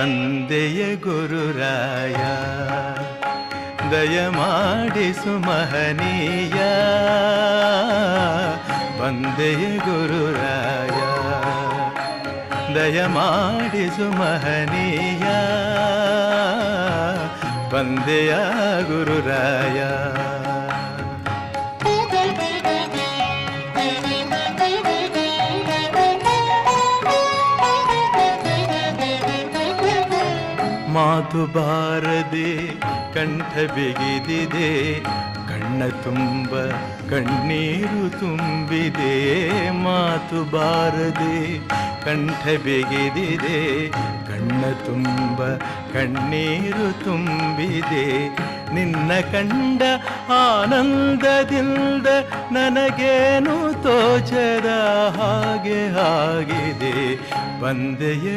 ಬಂದೆಯ ಗುರುರಾಯ ದಯಮಾಡಿಸು ಮಹನೀಯ ಬಂದೆಯ ಗುರುರಾಯ ದಯಮಾಡಿಸು ಮಹನೀಯ ಬಂದೆಯ ಗುರುರಾಯ ಮಾತು ಬಾರದೆ ಕಂಠ ಬಿಗಿದಿದೆ ಕಣ್ಣ ತುಂಬ ಕಣ್ಣೀರು ತುಂಬಿದೆ ಮಾತು ಬಾರದೆ ಕಂಠ ಬಿಗಿದಿದೆ ಕಣ್ಣ ತುಂಬ ಕಣ್ಣೀರು ತುಂಬಿದೆ ನಿನ್ನ ಕಂಡ ಆನಂದದಿಂದ ನನಗೇನು ತೋಚದ ಹಾಗೆ ಆಗಿದೆ ಬಂದೆಯ